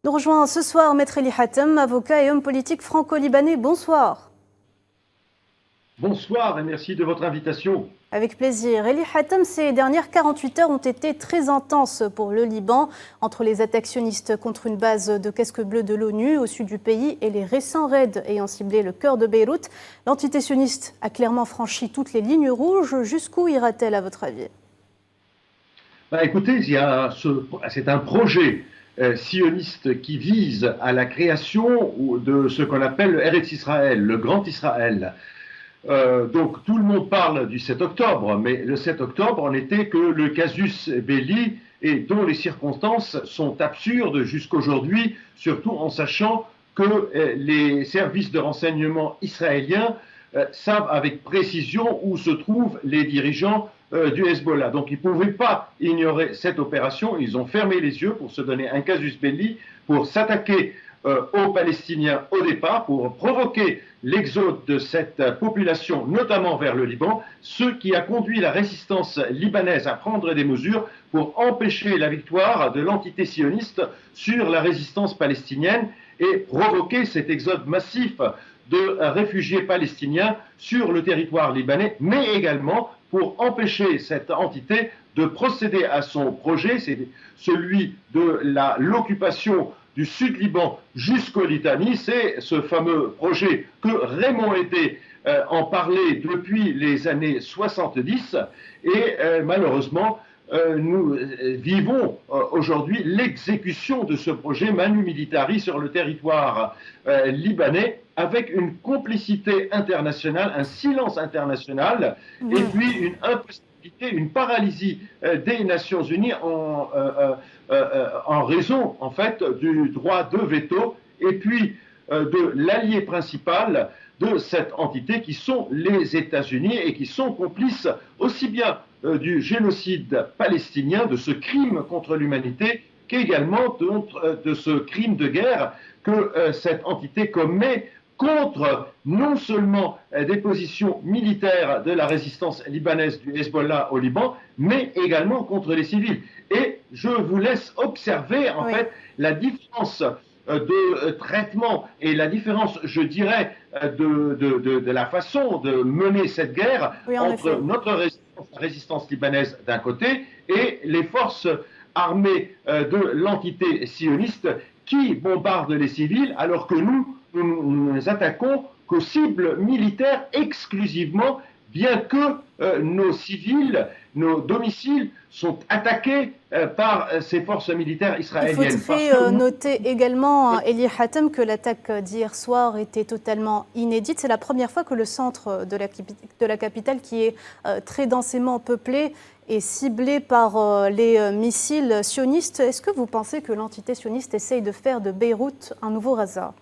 Nous rejoint ce soir Maître Eli Hatem, avocat et homme politique franco-libanais. Bonsoir. Bonsoir et merci de votre invitation. Avec plaisir. Eli Hatem, ces dernières 48 heures ont été très intenses pour le Liban, entre les attaques sionistes contre une base de casques bleus de l'ONU au sud du pays et les récents raids ayant ciblé le cœur de Beyrouth. L'entité sioniste a clairement franchi toutes les lignes rouges. Jusqu'où ira-t-elle à votre avis ? Écoutez, c'est un projet sioniste qui vise à la création de ce qu'on appelle le Eretz Israël, le Grand Israël. Donc tout le monde parle du 7 octobre, mais le 7 octobre n'était que le casus belli et dont les circonstances sont absurdes jusqu'aujourd'hui, surtout en sachant que les services de renseignement israéliens savent avec précision où se trouvent les dirigeants du Hezbollah. Donc ils ne pouvaient pas ignorer cette opération, ils ont fermé les yeux pour se donner un casus belli, pour s'attaquer aux Palestiniens au départ, pour provoquer l'exode de cette population, notamment vers le Liban, ce qui a conduit la résistance libanaise à prendre des mesures pour empêcher la victoire de l'entité sioniste sur la résistance palestinienne et provoquer cet exode massif de réfugiés palestiniens sur le territoire libanais, mais également pour empêcher cette entité de procéder à son projet, c'est celui de l'occupation du Sud-Liban jusqu'au Litanie. C'est ce fameux projet que Raymond Aidé en parlait depuis les années 70 et malheureusement nous vivons aujourd'hui l'exécution de ce projet Manu Militari sur le territoire libanais avec une complicité internationale, un silence international et puis une impossibilité, une paralysie des Nations Unies en raison en fait du droit de veto et puis de l'allié principal de cette entité qui sont les États-Unis et qui sont complices aussi bien du génocide palestinien, de ce crime contre l'humanité, qu'également de ce crime de guerre que cette entité commet contre non seulement des positions militaires de la résistance libanaise du Hezbollah au Liban, mais également contre les civils. Et je vous laisse observer en fait la différence de traitement et la différence, je dirais, de la façon de mener cette guerre entre notre résistance libanaise d'un côté et les forces armées de l'entité sioniste qui bombardent les civils alors que nous nous attaquons qu'aux cibles militaires exclusivement, bien que nos civils, nos domiciles sont attaqués par ces forces militaires israéliennes. Il faudrait noter également, Eli Hatem, que l'attaque d'hier soir était totalement inédite. C'est la première fois que le centre de la capitale, qui est très densément peuplé, est ciblé par les missiles sionistes. Est-ce que vous pensez que l'entité sioniste essaye de faire de Beyrouth un nouveau Raza ?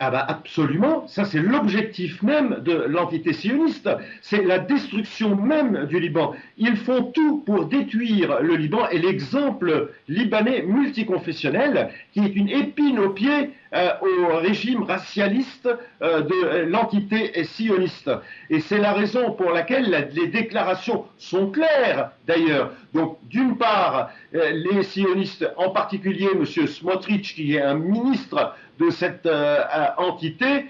Absolument, ça c'est l'objectif même de l'entité sioniste, c'est la destruction même du Liban. Ils font tout pour détruire le Liban et l'exemple libanais multiconfessionnel qui est une épine au pied au régime racialiste de l'entité sioniste. Et c'est la raison pour laquelle les déclarations sont claires d'ailleurs. Donc d'une part, les sionistes, en particulier M. Smotrich, qui est un ministre de cette entité,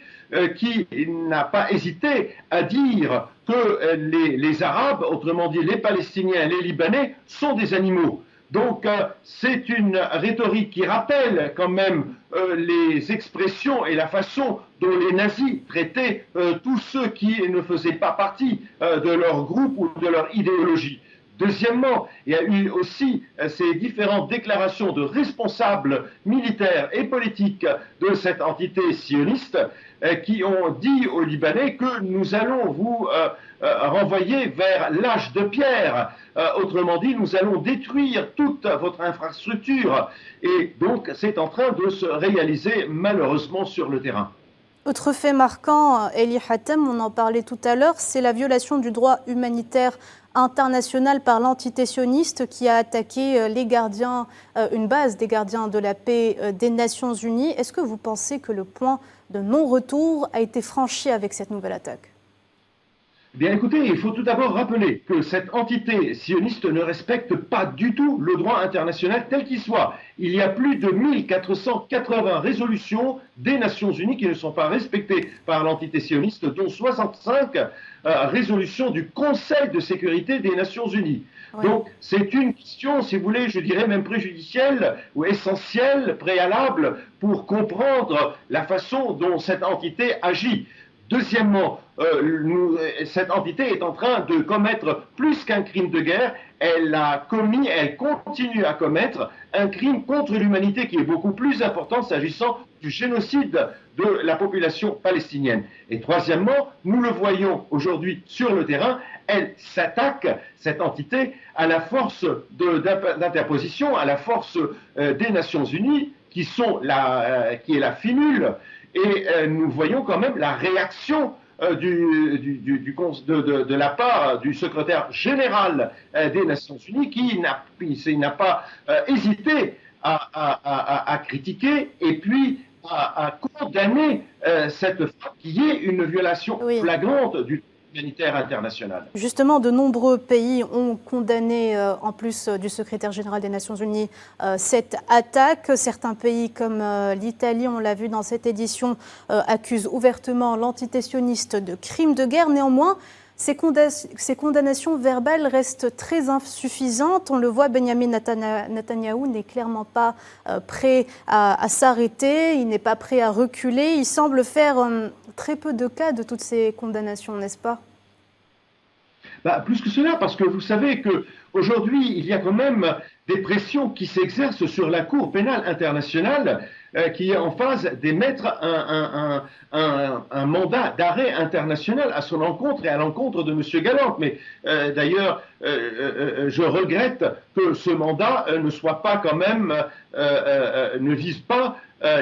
qui n'a pas hésité à dire que les Arabes, autrement dit les Palestiniens et les Libanais, sont des animaux. Donc c'est une rhétorique qui rappelle quand même les expressions et la façon dont les nazis traitaient tous ceux qui ne faisaient pas partie de leur groupe ou de leur idéologie. Deuxièmement, il y a eu aussi ces différentes déclarations de responsables militaires et politiques de cette entité sioniste qui ont dit aux Libanais que nous allons vous renvoyer vers l'âge de pierre. Autrement dit, nous allons détruire toute votre infrastructure. Et donc, c'est en train de se réaliser malheureusement sur le terrain. Autre fait marquant, Eli Hatem, on en parlait tout à l'heure, c'est la violation du droit humanitaire international par l'entité sioniste qui a attaqué les gardiens, une base des gardiens de la paix des Nations Unies. Est-ce que vous pensez que le point de non-retour a été franchi avec cette nouvelle attaque ? Bien écoutez, il faut tout d'abord rappeler que cette entité sioniste ne respecte pas du tout le droit international tel qu'il soit. Il y a plus de 1480 résolutions des Nations Unies qui ne sont pas respectées par l'entité sioniste, dont 65 résolutions du Conseil de sécurité des Nations Unies. Oui. Donc c'est une question, si vous voulez, je dirais même préjudicielle ou essentielle, préalable, pour comprendre la façon dont cette entité agit. Deuxièmement, cette entité est en train de commettre plus qu'un crime de guerre, elle continue à commettre un crime contre l'humanité qui est beaucoup plus important s'agissant du génocide de la population palestinienne. Et troisièmement, nous le voyons aujourd'hui sur le terrain, elle s'attaque, cette entité, à la force d'interposition, à la force des Nations Unies, qui est la finule. Et nous voyons quand même la réaction de la part du secrétaire général des Nations Unies qui n'a pas hésité à critiquer et puis à condamner cette frappe qui est une violation flagrante du humanitaire international. Justement, de nombreux pays ont condamné, en plus du secrétaire général des Nations Unies, cette attaque. Certains pays comme l'Italie, on l'a vu dans cette édition, accusent ouvertement l'entité sioniste de crimes de guerre. Néanmoins, ces condamnations verbales restent très insuffisantes. On le voit, Benjamin Netanyahou n'est clairement pas prêt à s'arrêter, il n'est pas prêt à reculer. Il semble faire très peu de cas de toutes ces condamnations, n'est-ce pas ? Plus que cela, parce que vous savez qu'aujourd'hui, il y a quand même des pressions qui s'exercent sur la Cour pénale internationale qui est en phase d'émettre un mandat d'arrêt international à son encontre et à l'encontre de M. Galland. Mais d'ailleurs, je regrette que ce mandat ne soit pas quand même, ne vise pas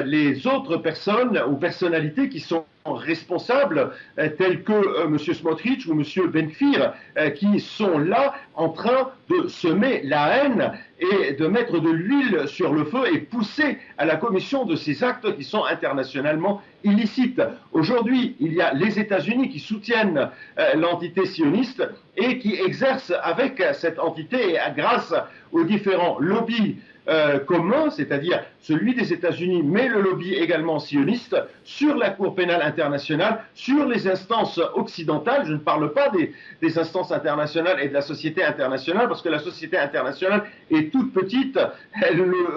les autres personnes ou personnalités qui sont responsables, tels que M. Smotrich ou M. Ben-Gvir, qui sont là en train de semer la haine et de mettre de l'huile sur le feu et pousser à la commission de ces actes qui sont internationalement illicites. Aujourd'hui, il y a les États-Unis qui soutiennent l'entité sioniste et qui exercent avec cette entité et grâce aux différents lobbies commun, c'est-à-dire celui des États-Unis, mais le lobby également sioniste, sur la Cour pénale internationale, sur les instances occidentales. Je ne parle pas des instances internationales et de la société internationale, parce que la société internationale est toute petite.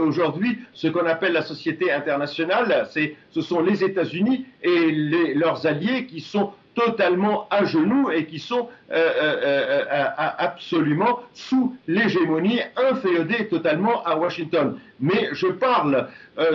Aujourd'hui, ce qu'on appelle la société internationale, ce sont les États-Unis et leurs alliés qui sont totalement à genoux et qui sont absolument sous l'hégémonie, inféodés totalement à Washington. Mais je parle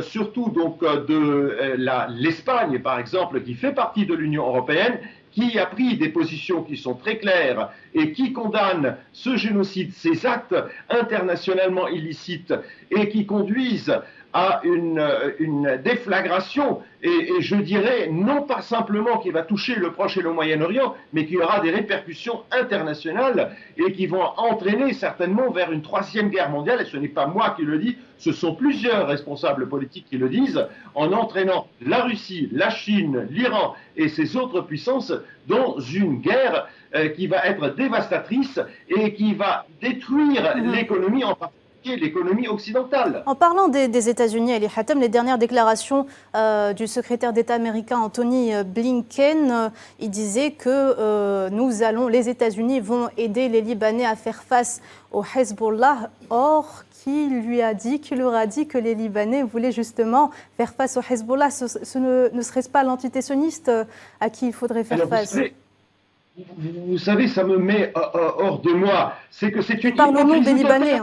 surtout donc de l'Espagne, par exemple, qui fait partie de l'Union européenne, qui a pris des positions qui sont très claires et qui condamne ce génocide, ces actes internationalement illicites et qui conduisent à une déflagration, et je dirais non pas simplement qui va toucher le Proche et le Moyen-Orient, mais qui aura des répercussions internationales et qui vont entraîner certainement vers une troisième guerre mondiale, et ce n'est pas moi qui le dis, ce sont plusieurs responsables politiques qui le disent, en entraînant la Russie, la Chine, l'Iran et ces autres puissances dans une guerre qui va être dévastatrice et qui va détruire l'économie en particulier, l'économie occidentale. En parlant des États-Unis, Ali Hatem, les dernières déclarations du secrétaire d'État américain Anthony Blinken, il disait que les États-Unis vont aider les Libanais à faire face au Hezbollah. Or, qui leur a dit que les Libanais voulaient justement faire face au Hezbollah? Ce ne serait-ce pas l'entité sioniste à qui il faudrait faire face? Vous savez, ça me met hors de moi. C'est que c'est une... Parle au nom des Libanais.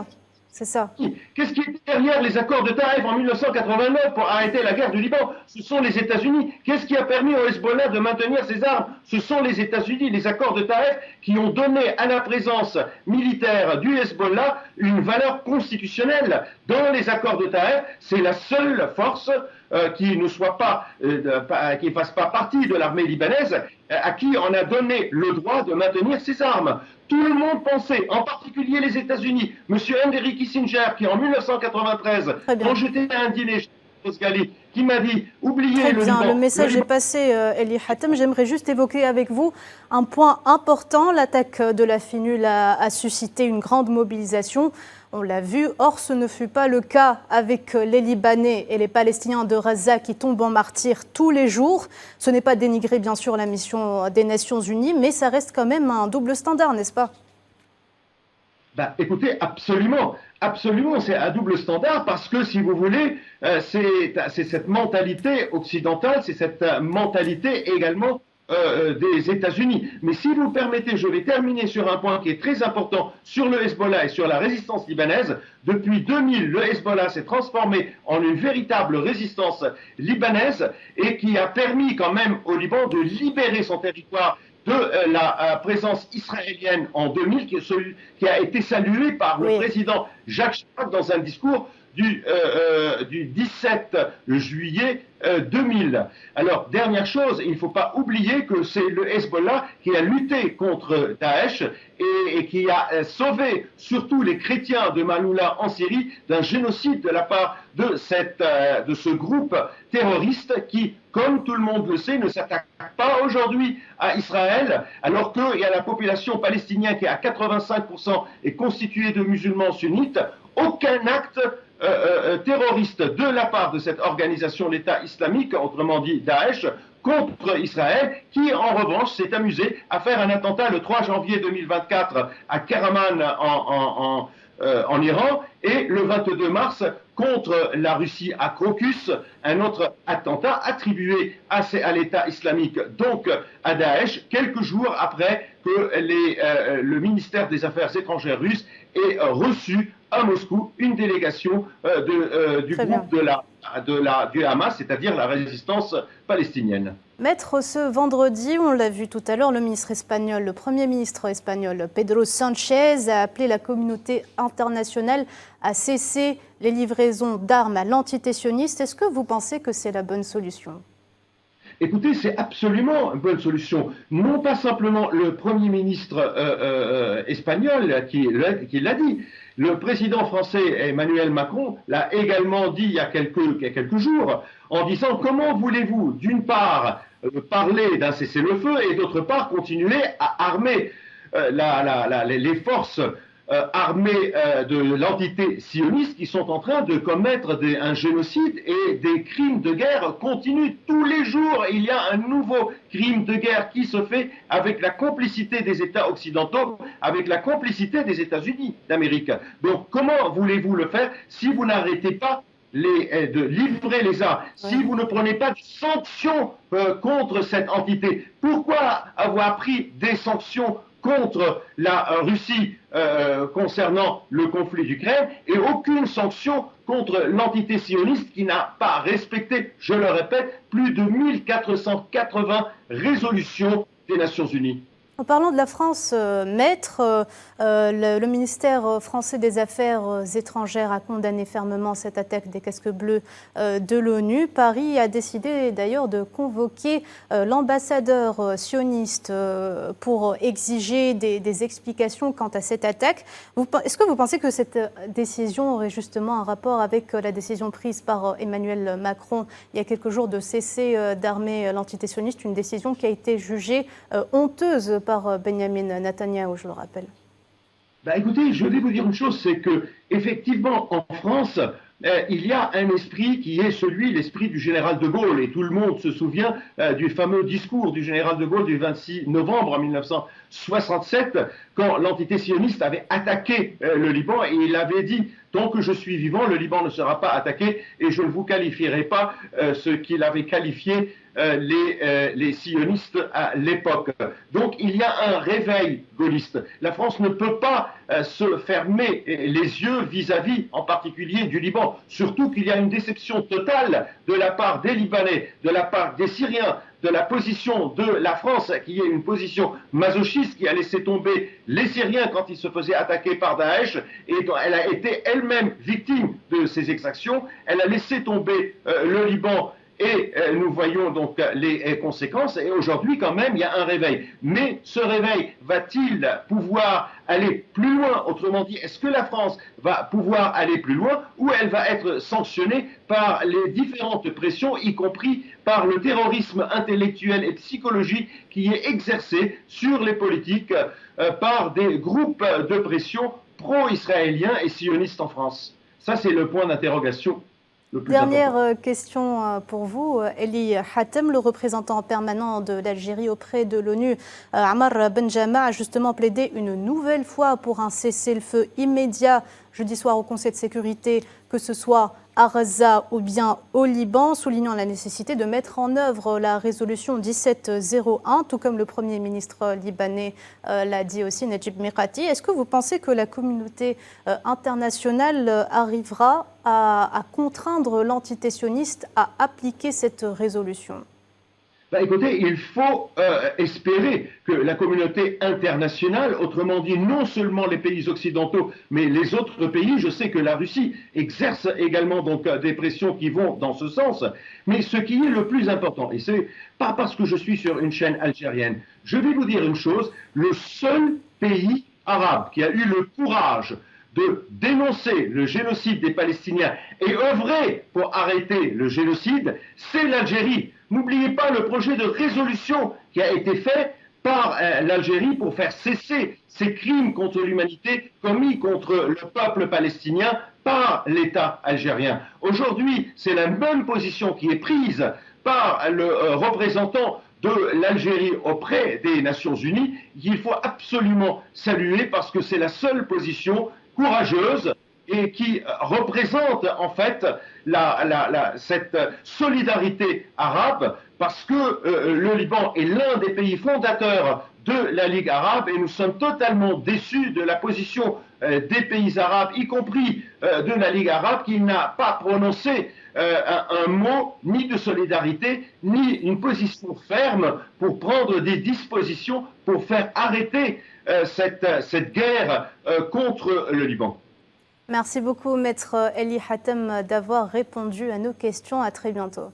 C'est ça. Qu'est-ce qui est derrière les accords de Taïf en 1989 pour arrêter la guerre du Liban? Ce sont les États-Unis. Qu'est-ce qui a permis au Hezbollah de maintenir ses armes? Ce sont les États-Unis. Les accords de Taïf qui ont donné à la présence militaire du Hezbollah une valeur constitutionnelle. Dans les accords de Taïf, c'est la seule force qui ne soit pas, qui ne fasse pas partie de l'armée libanaise, à qui on a donné le droit de maintenir ses armes. Tout le monde pensait, en particulier les États-Unis, M. Henry Kissinger, qui en 1993 projetait un deal Rosgali, qui m'a dit oubliez Très le bien, Liban. le message est passé, Eli Hatem. J'aimerais juste évoquer avec vous un point important. L'attaque de la FINUL a suscité une grande mobilisation. On l'a vu. Or, ce ne fut pas le cas avec les Libanais et les Palestiniens de Gaza qui tombent en martyrs tous les jours. Ce n'est pas dénigrer, bien sûr, la mission des Nations Unies, mais ça reste quand même un double standard, n'est-ce pas? Ben, écoutez, absolument, absolument, c'est un double standard parce que, si vous voulez, c'est cette mentalité occidentale, c'est cette mentalité également des États-Unis. Mais si vous permettez, je vais terminer sur un point qui est très important sur le Hezbollah et sur la résistance libanaise. Depuis 2000, le Hezbollah s'est transformé en une véritable résistance libanaise et qui a permis quand même au Liban de libérer son territoire de la présence israélienne en 2000, qui a été salué par le président Jacques Chirac dans un discours du 17 juillet 2000. Alors, dernière chose, il ne faut pas oublier que c'est le Hezbollah qui a lutté contre Daesh et qui a sauvé surtout les chrétiens de Maaloula en Syrie d'un génocide de la part de ce groupe terroriste qui, comme tout le monde le sait, ne s'attaque pas aujourd'hui à Israël, alors qu'il y a la population palestinienne qui, à 85%, est constituée de musulmans sunnites. Aucun acte terroriste de la part de cette organisation, l'État islamique, autrement dit Daesh, contre Israël, qui en revanche s'est amusé à faire un attentat le 3 janvier 2024 à Karaman en Iran, et le 22 mars contre la Russie à Crocus, un autre attentat attribué à l'État islamique, donc à Daesh, quelques jours après que le ministère des Affaires étrangères russe ait reçu à Moscou une délégation du groupe du Hamas, c'est-à-dire la résistance palestinienne. Maître, ce vendredi, on l'a vu tout à l'heure, le Premier ministre espagnol Pedro Sánchez a appelé la communauté internationale à cesser les livraisons d'armes à l'entité sioniste. Est-ce que vous pensez que c'est la bonne solution ? Écoutez, c'est absolument une bonne solution. Non pas simplement le Premier ministre espagnol qui l'a dit. Le président français Emmanuel Macron l'a également dit il y a quelques jours, en disant comment voulez-vous, d'une part, parler d'un cessez-le-feu et d'autre part, continuer à armer les forces armées de l'entité sioniste qui sont en train de commettre un génocide et des crimes de guerre continus. Tous les jours, il y a un nouveau crime de guerre qui se fait avec la complicité des États occidentaux, avec la complicité des États-Unis d'Amérique. Donc comment voulez-vous le faire si vous n'arrêtez pas de livrer les armes, si vous ne prenez pas de sanctions contre cette entité? Pourquoi avoir pris des sanctions contre la Russie concernant le conflit d'Ukraine et aucune sanction contre l'entité sioniste qui n'a pas respecté, je le répète, plus de 1480 résolutions des Nations Unies? En parlant de la France, maître, le ministère français des Affaires étrangères a condamné fermement cette attaque des casques bleus de l'ONU. Paris a décidé d'ailleurs de convoquer l'ambassadeur sioniste pour exiger des explications quant à cette attaque. Est-ce que vous pensez que cette décision aurait justement un rapport avec la décision prise par Emmanuel Macron il y a quelques jours de cesser d'armer l'entité sioniste, une décision qui a été jugée honteuse par Benjamin Netanyahou, je le rappelle? Écoutez, je vais vous dire une chose, c'est que effectivement en France, il y a un esprit qui est l'esprit du général de Gaulle, et tout le monde se souvient du fameux discours du général de Gaulle du 26 novembre 1967, quand l'entité sioniste avait attaqué le Liban, et il avait dit: tant que je suis vivant, le Liban ne sera pas attaqué, et je ne vous qualifierai pas ce qu'il avait qualifié les sionistes à l'époque. Donc il y a un réveil gaulliste. La France ne peut pas se fermer les yeux vis-à-vis en particulier du Liban, surtout qu'il y a une déception totale de la part des Libanais, de la part des Syriens, de la position de la France, qui est une position masochiste, qui a laissé tomber les Syriens quand ils se faisaient attaquer par Daesh, et elle a été elle-même victime de ces exactions. Elle a laissé tomber le Liban Et nous voyons donc les conséquences. Et aujourd'hui, quand même, il y a un réveil. Mais ce réveil va-t-il pouvoir aller plus loin? Autrement dit, est-ce que la France va pouvoir aller plus loin ou elle va être sanctionnée par les différentes pressions, y compris par le terrorisme intellectuel et psychologique qui est exercé sur les politiques par des groupes de pression pro-israéliens et sionistes en France? Ça, c'est le point d'interrogation. Dernière question pour vous, Eli Hatem, le représentant permanent de l'Algérie auprès de l'ONU. Ammar Benjama a justement plaidé une nouvelle fois pour un cessez-le-feu immédiat jeudi soir au Conseil de sécurité, que ce soit à Gaza ou bien au Liban, soulignant la nécessité de mettre en œuvre la résolution 1701, tout comme le Premier ministre libanais l'a dit aussi, Najib Mikati. Est-ce que vous pensez que la communauté internationale arrivera à contraindre l'entité sioniste à appliquer cette résolution? Écoutez, il faut espérer que la communauté internationale, autrement dit non seulement les pays occidentaux, mais les autres pays, je sais que la Russie exerce également donc des pressions qui vont dans ce sens, mais ce qui est le plus important, et c'est pas parce que je suis sur une chaîne algérienne, je vais vous dire une chose, le seul pays arabe qui a eu le courage de dénoncer le génocide des Palestiniens et œuvrer pour arrêter le génocide, c'est l'Algérie. N'oubliez pas le projet de résolution qui a été fait par l'Algérie pour faire cesser ces crimes contre l'humanité commis contre le peuple palestinien par l'État algérien. Aujourd'hui, c'est la même position qui est prise par le représentant de l'Algérie auprès des Nations Unies, qu'il faut absolument saluer parce que c'est la seule position courageuse et qui représente en fait cette solidarité arabe parce que le Liban est l'un des pays fondateurs de la Ligue arabe et nous sommes totalement déçus de la position des pays arabes, y compris de la Ligue arabe, qui n'a pas prononcé un mot ni de solidarité, ni une position ferme pour prendre des dispositions pour faire arrêter cette guerre contre le Liban. Merci beaucoup, Maître Eli Hatem, d'avoir répondu à nos questions. À très bientôt.